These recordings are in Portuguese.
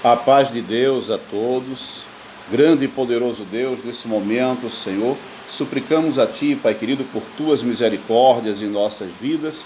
A paz de Deus a todos, grande e poderoso Deus, nesse momento, Senhor, suplicamos a Ti, Pai querido, por Tuas misericórdias em nossas vidas.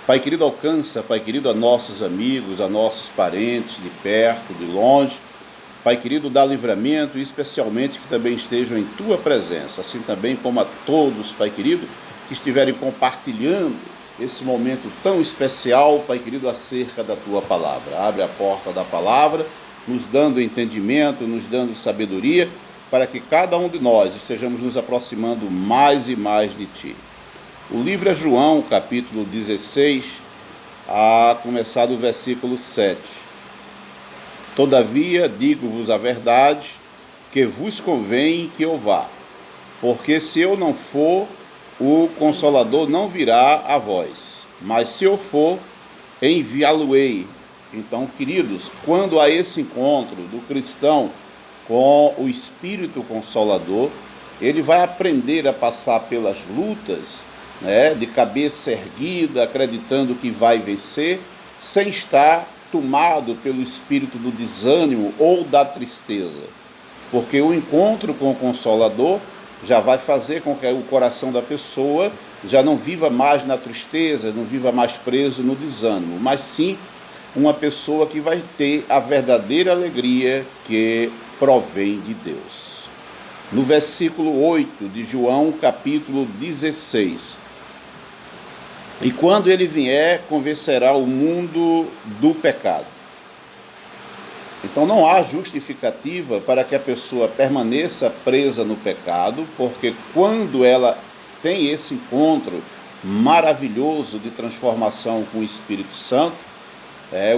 Pai querido, alcança, Pai querido, a nossos amigos, a nossos parentes, de perto, de longe. Pai querido, dá livramento e especialmente que também estejam em Tua presença, assim também como a todos, Pai querido, que estiverem compartilhando esse momento tão especial, Pai querido, acerca da Tua palavra. Abre a porta da palavra, nos dando entendimento, nos dando sabedoria, para que cada um de nós estejamos nos aproximando mais e mais de Ti. O livro é João, capítulo 16, a começar do versículo 7. Todavia, digo-vos a verdade, que vos convém que eu vá, porque se eu não for, o Consolador não virá a vós, mas se eu for, enviá-lo-ei. Então, queridos, quando há esse encontro do cristão com o Espírito Consolador, ele vai aprender a passar pelas lutas, de cabeça erguida, acreditando que vai vencer, sem estar tomado pelo espírito do desânimo ou da tristeza. Porque o encontro com o Consolador já vai fazer com que o coração da pessoa já não viva mais na tristeza, não viva mais preso no desânimo, mas sim uma pessoa que vai ter a verdadeira alegria que provém de Deus. No versículo 8 de João, capítulo 16. E quando ele vier, convencerá o mundo do pecado. Então não há justificativa para que a pessoa permaneça presa no pecado, porque quando ela tem esse encontro maravilhoso de transformação com o Espírito Santo,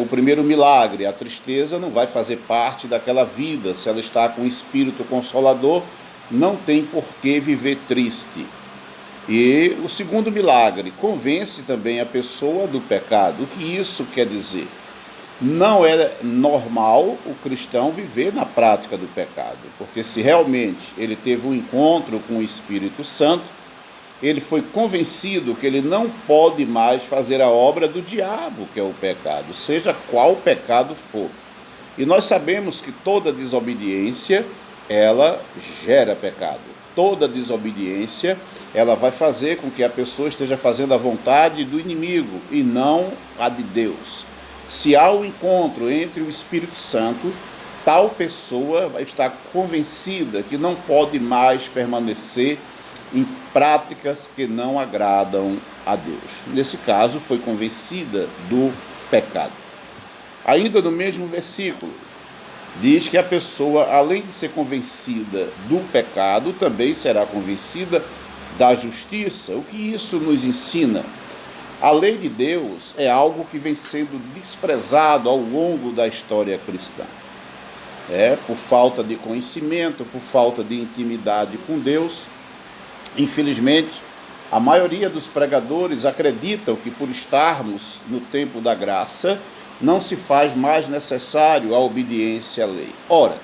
o primeiro milagre, a tristeza não vai fazer parte daquela vida. Se ela está com o Espírito Consolador, não tem por que viver triste. E o segundo milagre, convence também a pessoa do pecado. O que isso quer dizer? Não é normal o cristão viver na prática do pecado, porque se realmente ele teve um encontro com o Espírito Santo, ele foi convencido que ele não pode mais fazer a obra do diabo, que é o pecado, seja qual pecado for. E nós sabemos que toda desobediência, ela gera pecado. Toda desobediência, ela vai fazer com que a pessoa esteja fazendo a vontade do inimigo e não a de Deus. Se há um encontro entre o Espírito Santo, tal pessoa vai estar convencida que não pode mais permanecer em práticas que não agradam a Deus. Nesse caso, foi convencida do pecado. Ainda no mesmo versículo, diz que a pessoa, além de ser convencida do pecado, também será convencida da justiça. O que isso nos ensina? A lei de Deus é algo que vem sendo desprezado ao longo da história cristã. Por falta de conhecimento, por falta de intimidade com Deus. Infelizmente, a maioria dos pregadores acreditam que por estarmos no tempo da graça, não se faz mais necessário a obediência à lei. Ora,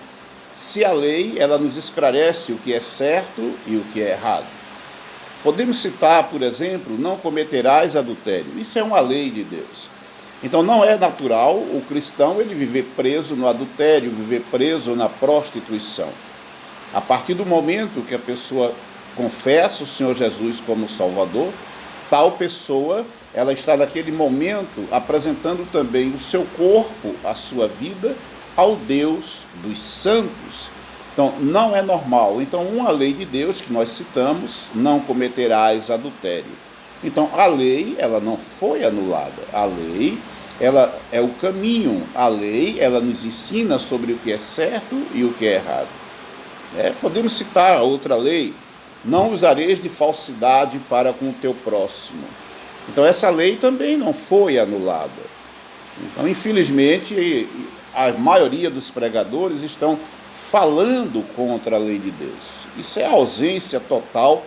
se a lei ela nos esclarece o que é certo e o que é errado. Podemos citar, por exemplo, não cometerás adultério. Isso é uma lei de Deus. Então não é natural o cristão ele viver preso no adultério, viver preso na prostituição. A partir do momento que a pessoa confessa o Senhor Jesus como Salvador, tal pessoa, ela está naquele momento apresentando também o seu corpo, a sua vida, ao Deus dos santos. Então, não é normal. Então, uma lei de Deus que nós citamos, não cometerás adultério. Então, a lei, ela não foi anulada. A lei, ela é o caminho. A lei, ela nos ensina sobre o que é certo e o que é errado. Podemos citar outra lei. Não usareis de falsidade para com o teu próximo. Então, essa lei também não foi anulada. Então, infelizmente, a maioria dos pregadores estão falando contra a lei de Deus. Isso é a ausência total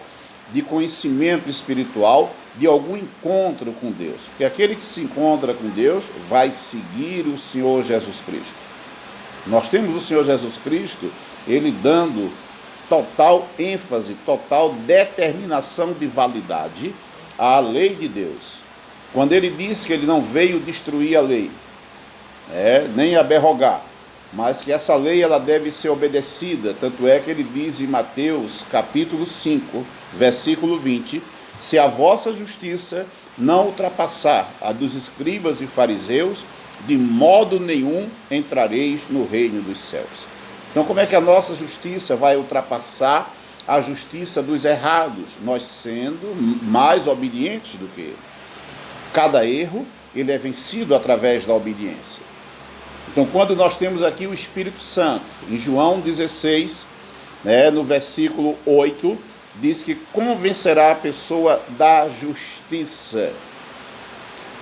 de conhecimento espiritual, de algum encontro com Deus. Porque aquele que se encontra com Deus vai seguir o Senhor Jesus Cristo. Nós temos o Senhor Jesus Cristo, ele dando total ênfase, total determinação de validade à lei de Deus. Quando ele diz que ele não veio destruir a lei, nem aberrogar, mas que essa lei ela deve ser obedecida. Tanto é que ele diz em Mateus capítulo 5, versículo 20, se a vossa justiça não ultrapassar a dos escribas e fariseus, de modo nenhum entrareis no reino dos céus. Então, como é que a nossa justiça vai ultrapassar a justiça dos errados? Nós sendo mais obedientes do que ele. Cada erro, ele é vencido através da obediência. Então, quando nós temos aqui o Espírito Santo, em João 16, no versículo 8, diz que convencerá a pessoa da justiça.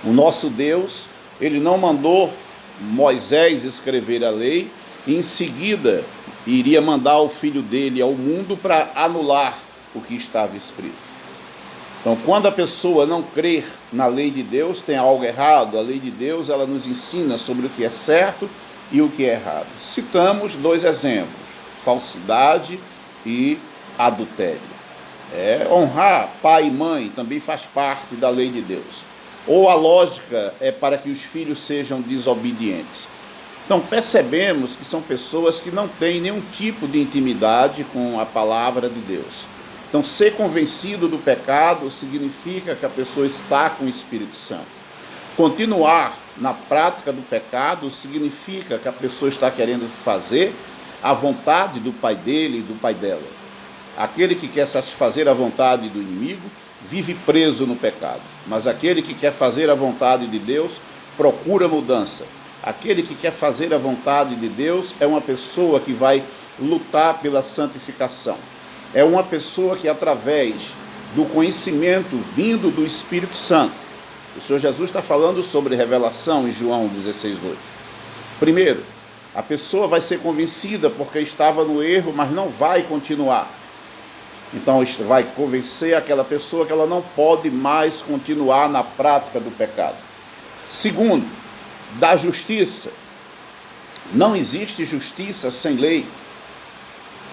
O nosso Deus, ele não mandou Moisés escrever a lei e em seguida iria mandar o filho dele ao mundo para anular o que estava escrito. Então, quando a pessoa não crer na lei de Deus, tem algo errado. A lei de Deus, ela nos ensina sobre o que é certo e o que é errado. Citamos 2 exemplos, falsidade e adultério. Honrar pai e mãe também faz parte da lei de Deus. Ou a lógica é para que os filhos sejam desobedientes. Então percebemos que são pessoas que não têm nenhum tipo de intimidade com a palavra de Deus. Então ser convencido do pecado significa que a pessoa está com o Espírito Santo. Continuar na prática do pecado significa que a pessoa está querendo fazer a vontade do pai dele e do pai dela. Aquele que quer satisfazer a vontade do inimigo vive preso no pecado, mas aquele que quer fazer a vontade de Deus procura mudança. Aquele que quer fazer a vontade de Deus é uma pessoa que vai lutar pela santificação. É uma pessoa que, através do conhecimento vindo do Espírito Santo, o Senhor Jesus está falando sobre revelação em João 16:8. Primeiro, a pessoa vai ser convencida porque estava no erro, mas não vai continuar. Então, isto vai convencer aquela pessoa que ela não pode mais continuar na prática do pecado. Segundo, da justiça. Não existe justiça sem lei.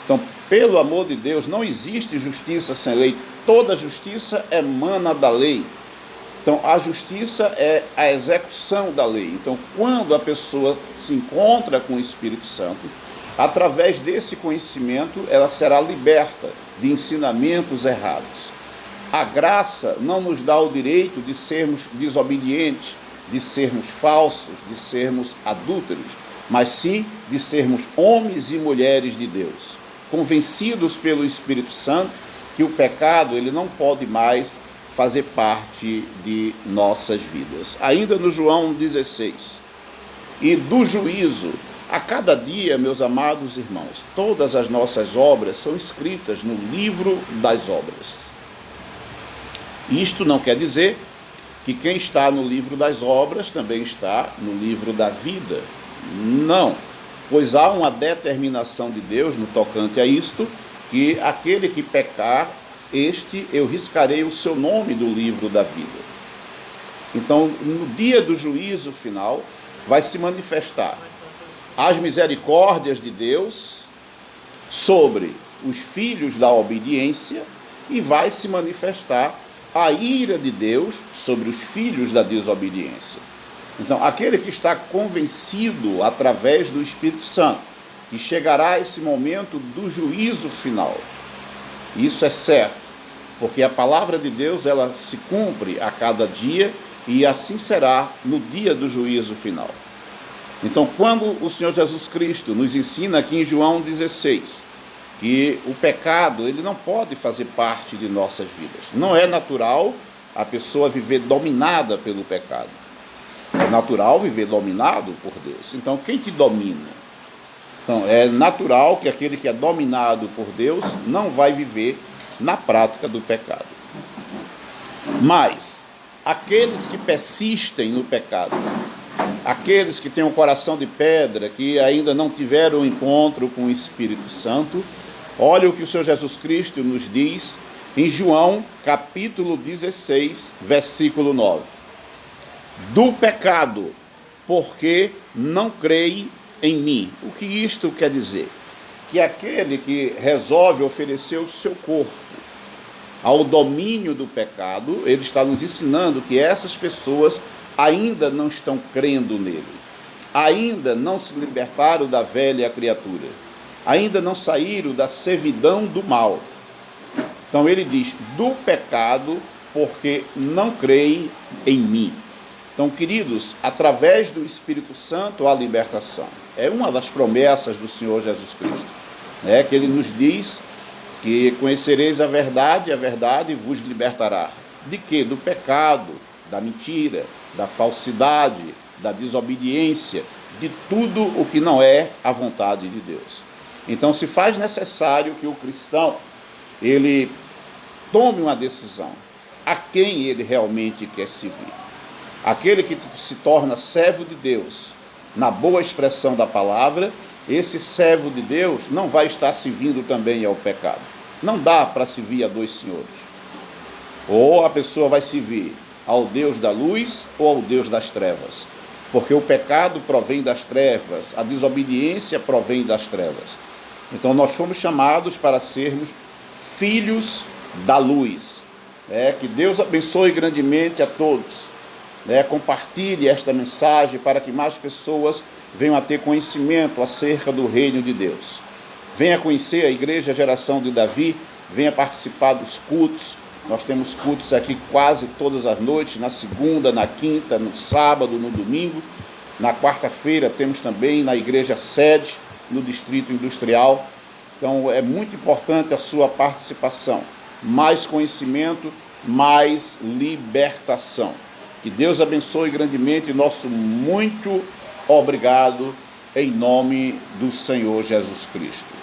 Então, pelo amor de Deus, não existe justiça sem lei. Toda justiça emana da lei. Então, a justiça é a execução da lei. Então, quando a pessoa se encontra com o Espírito Santo, através desse conhecimento, ela será liberta de ensinamentos errados. A graça não nos dá o direito de sermos desobedientes, de sermos falsos, de sermos adúlteros, mas sim de sermos homens e mulheres de Deus, convencidos pelo Espírito Santo que o pecado ele não pode mais fazer parte de nossas vidas. Ainda no João 16, e do juízo, a cada dia, meus amados irmãos, todas as nossas obras são escritas no livro das obras. Isto não quer dizer que quem está no livro das obras também está no livro da vida. Não, pois há uma determinação de Deus no tocante a isto, que aquele que pecar, este eu riscarei o seu nome do livro da vida. Então, no dia do juízo final, vai se manifestar as misericórdias de Deus sobre os filhos da obediência e vai se manifestar a ira de Deus sobre os filhos da desobediência. Então, aquele que está convencido através do Espírito Santo que chegará esse momento do juízo final, isso é certo, porque a palavra de Deus ela se cumpre a cada dia e assim será no dia do juízo final. Então, quando o Senhor Jesus Cristo nos ensina aqui em João 16, que o pecado ele não pode fazer parte de nossas vidas. Não é natural a pessoa viver dominada pelo pecado. É natural viver dominado por Deus. Então, quem te domina? Então, é natural que aquele que é dominado por Deus não vai viver na prática do pecado. Mas, aqueles que persistem no pecado, aqueles que têm um coração de pedra, que ainda não tiveram um encontro com o Espírito Santo, olha o que o Senhor Jesus Cristo nos diz em João, capítulo 16, versículo 9. Do pecado, porque não creem em mim. O que isto quer dizer? Que aquele que resolve oferecer o seu corpo ao domínio do pecado, ele está nos ensinando que essas pessoas ainda não estão crendo nele. ainda não se libertaram da velha criatura, ainda não saíram da servidão do mal. Então ele diz, do pecado, porque não creem em mim. Então, queridos, através do Espírito Santo, a libertação. É uma das promessas do Senhor Jesus Cristo, né? Que ele nos diz que conhecereis a verdade vos libertará. De quê? Do pecado, da mentira, da falsidade, da desobediência, de tudo o que não é a vontade de Deus. Então, se faz necessário que o cristão, ele tome uma decisão a quem ele realmente quer servir. Aquele que se torna servo de Deus, na boa expressão da palavra, esse servo de Deus não vai estar servindo também ao pecado. Não dá para servir a dois senhores. Ou a pessoa vai servir ao Deus da luz ou ao Deus das trevas. Porque o pecado provém das trevas, a desobediência provém das trevas. Então nós fomos chamados para sermos filhos da luz. Que Deus abençoe grandemente a todos. Compartilhe esta mensagem para que mais pessoas venham a ter conhecimento acerca do reino de Deus. Venha conhecer a Igreja Geração de Davi, venha participar dos cultos. Nós temos cultos aqui quase todas as noites, na segunda, na quinta, no sábado, no domingo. Na quarta-feira temos também na Igreja Sede, no Distrito Industrial. Então é muito importante a sua participação. Mais conhecimento, mais libertação. Que Deus abençoe grandemente, nosso muito obrigado, em nome do Senhor Jesus Cristo.